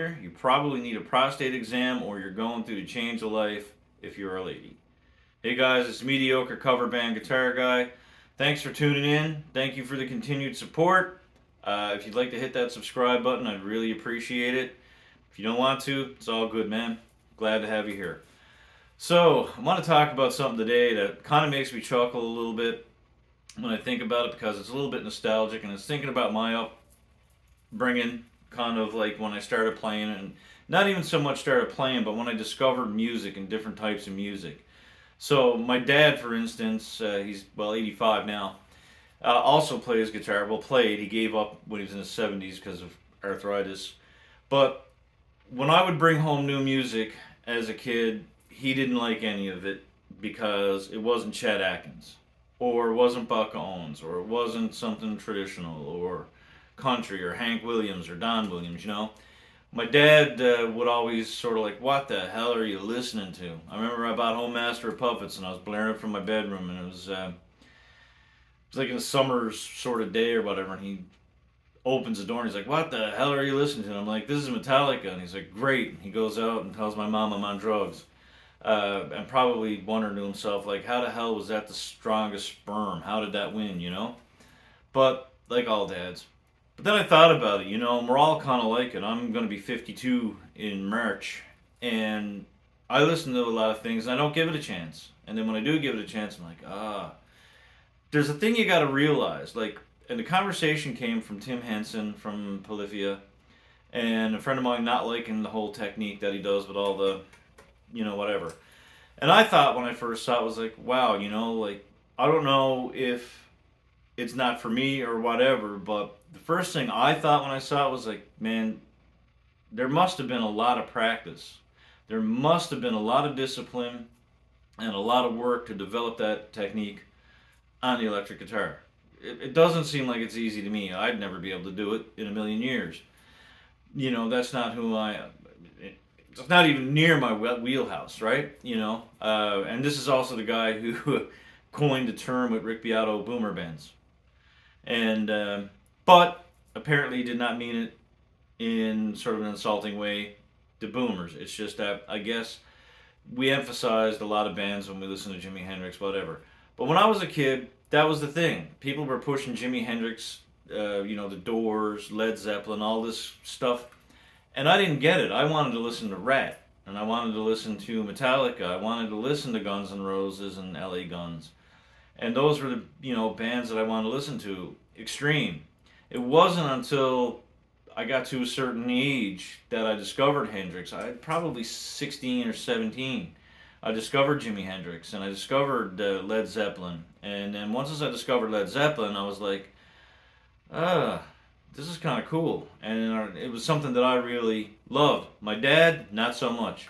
either. You probably need a prostate exam or you're going through the change of life if you're a lady. Hey guys, it's Mediocre Cover Band Guitar Guy. Thanks for tuning in. Thank you for the continued support. If you'd like to hit that subscribe button, I'd really appreciate it. If you don't want to, it's all good, man. Glad to have you here. So, I want to talk about something today that kind of makes me chuckle a little bit when I think about it because it's a little bit nostalgic and it's thinking about my upbringing, kind of like when I started playing, and not even so much started playing, but when I discovered music and different types of music. So, my dad, for instance, he's, 85 now, also plays guitar. Well, played. He gave up when he was in his 70s because of arthritis. But when I would bring home new music as a kid, he didn't like any of it because it wasn't Chet Atkins, or it wasn't Buck Owens, or it wasn't something traditional, or country, or Hank Williams, or Don Williams, you know? My dad would always sort of like, what the hell are you listening to? I remember I bought Home Master of Puppets and I was blaring it from my bedroom, and it was like in a summer's sort of day or whatever, and he opens the door and he's like, what the hell are you listening to? And I'm like, this is Metallica. And he's like, great. And he goes out and tells my mom I'm on drugs. And probably wondering to himself, like, how the hell was that the strongest sperm? How did that win, you know? But, like all dads. But then I thought about it, and we're all kind of like it. I'm going to be 52 in March. And I listen to a lot of things and I don't give it a chance. And then when I do give it a chance, I'm like, there's a thing you got to realize. Like, and the conversation came from Tim Henson from Polyphia, and a friend of mine not liking the whole technique that he does with all the, whatever. And I thought when I first saw it, was like, wow, like, I don't know if it's not for me or whatever, but the first thing I thought when I saw it was like, man, there must have been a lot of practice. There must have been a lot of discipline and a lot of work to develop that technique on the electric guitar. It doesn't seem like it's easy to me. I'd never be able to do it in a million years. That's not who I am. It's not even near my wheelhouse, right? And this is also the guy who coined the term with Rick Beato, boomer bands. And but apparently he did not mean it in sort of an insulting way to boomers. It's just that I guess we emphasized a lot of bands when we listened to Jimi Hendrix, whatever. But when I was a kid, that was the thing. People were pushing Jimi Hendrix, the Doors, Led Zeppelin, all this stuff. And I didn't get it. I wanted to listen to Rat. And I wanted to listen to Metallica. I wanted to listen to Guns N' Roses and LA Guns. And those were the, bands that I wanted to listen to. Extreme. It wasn't until I got to a certain age that I discovered Hendrix. I was probably 16 or 17. I discovered Jimi Hendrix and I discovered Led Zeppelin. And then once I discovered Led Zeppelin, I was like, this is kind of cool. And it was something that I really loved. My dad, not so much.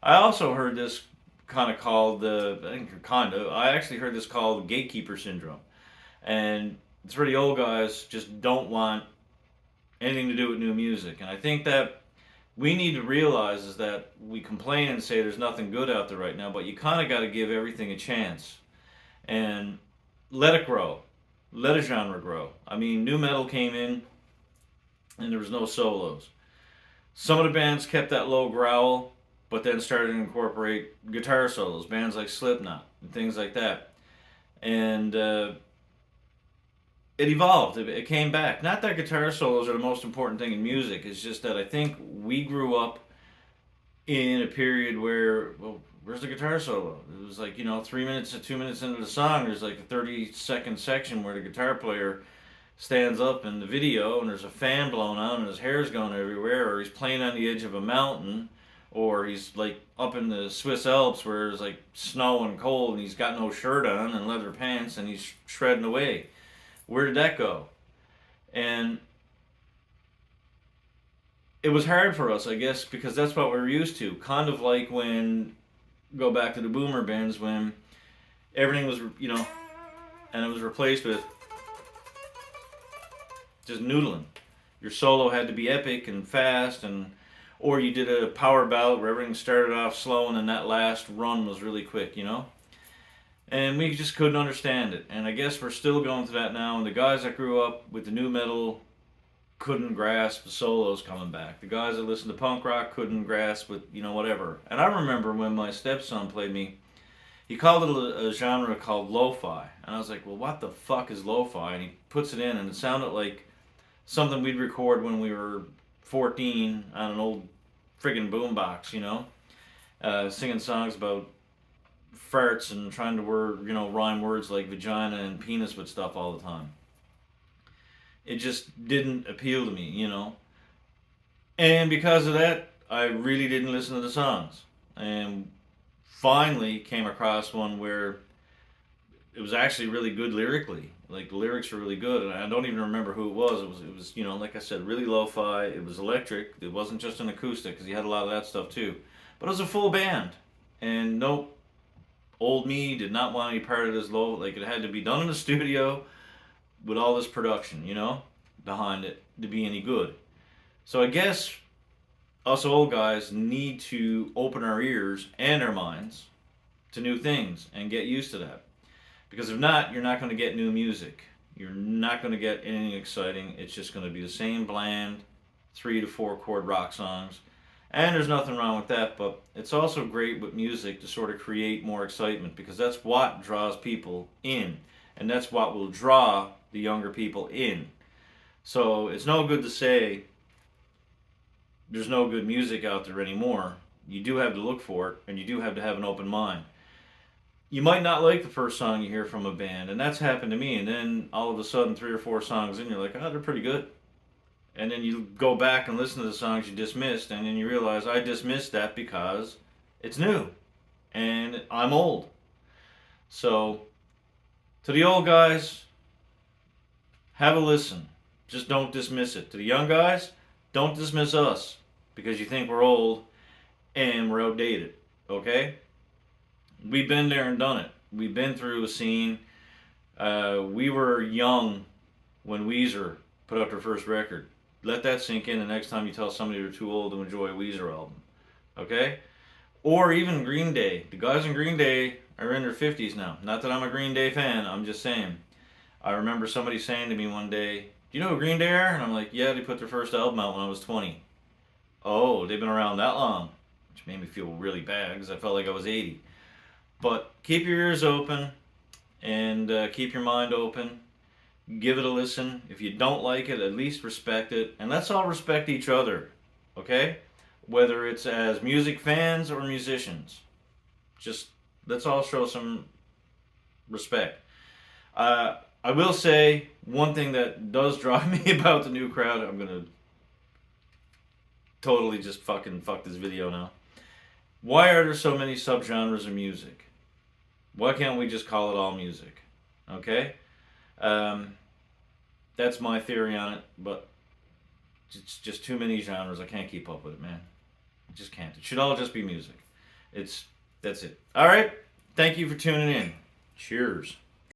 I also heard this kind of called, I actually heard this called Gatekeeper Syndrome. And it's where the old guys just don't want anything to do with new music. And I think that we need to realize is that we complain and say there's nothing good out there right now, but you kind of got to give everything a chance and let it grow, let a genre grow. I mean, new metal came in and there was no solos. Some of the bands kept that low growl, but then started to incorporate guitar solos, bands like Slipknot and things like that. And it evolved. It came back. Not that guitar solos are the most important thing in music. It's just that I think we grew up in a period where, well, where's the guitar solo? It was like, 3 minutes to 2 minutes into the song, there's like a 30-second section where the guitar player stands up in the video and there's a fan blowing on and his hair's going everywhere, or he's playing on the edge of a mountain, or he's like up in the Swiss Alps where it's like snow and cold and he's got no shirt on and leather pants and he's shredding away. Where did that go? And it was hard for us, I guess, because that's what we were used to. Kind of like when, go back to the boomer bands, when everything was, and it was replaced with just noodling. Your solo had to be epic and fast, or you did a power ballad where everything started off slow and then that last run was really quick, And we just couldn't understand it. And I guess we're still going through that now. And the guys that grew up with the new metal couldn't grasp the solos coming back. The guys that listened to punk rock couldn't grasp with, whatever. And I remember when my stepson played me, he called it a genre called lo-fi. And I was like, well, what the fuck is lo-fi? And he puts it in, and it sounded like something we'd record when we were 14 on an old friggin' boombox, singing songs about farts and trying to rhyme words like vagina and penis with stuff all the time. It just didn't appeal to me. And because of that, I really didn't listen to the songs. And finally came across one where it was actually really good lyrically. Like, the lyrics were really good, and I don't even remember who it was. It was like I said, really lo-fi. It was electric. It wasn't just an acoustic, because he had a lot of that stuff too. But it was a full band, and nope, old me did not want any part of this low. Like, it had to be done in the studio with all this production, behind it to be any good. So I guess us old guys need to open our ears and our minds to new things and get used to that. Because if not, you're not going to get new music. You're not going to get anything exciting. It's just going to be the same bland 3 to 4 chord rock songs. And there's nothing wrong with that, but it's also great with music to sort of create more excitement, because that's what draws people in. And that's what will draw the younger people in. So it's no good to say there's no good music out there anymore. You do have to look for it, and you do have to have an open mind. You might not like the first song you hear from a band, and that's happened to me, and then all of a sudden 3 or 4 songs in, you're like, oh, they're pretty good. And then you go back and listen to the songs you dismissed, and then you realize I dismissed that because it's new, and I'm old. So, to the old guys, have a listen. Just don't dismiss it. To the young guys, don't dismiss us because you think we're old and we're outdated, okay? We've been there and done it. We've been through a scene. We were young when Weezer put out their first record. Let that sink in the next time you tell somebody they're too old to enjoy a Weezer album. Okay? Or even Green Day. The guys in Green Day are in their 50s now. Not that I'm a Green Day fan, I'm just saying. I remember somebody saying to me one day, do you know who Green Day are? And I'm like, yeah, they put their first album out when I was 20. Oh, they've been around that long. Which made me feel really bad because I felt like I was 80. But keep your ears open and keep your mind open. Give it a listen. If you don't like it, at least respect it. And let's all respect each other, okay? Whether it's as music fans or musicians. Just let's all show some respect. I will say one thing that does drive me about the new crowd. I'm going to totally just fucking fuck this video now. Why are there so many subgenres of music? Why can't we just call it all music? Okay? That's my theory on it, but it's just too many genres. I can't keep up with it, man. I just can't. It should all just be music. That's it. All right. Thank you for tuning in. Cheers.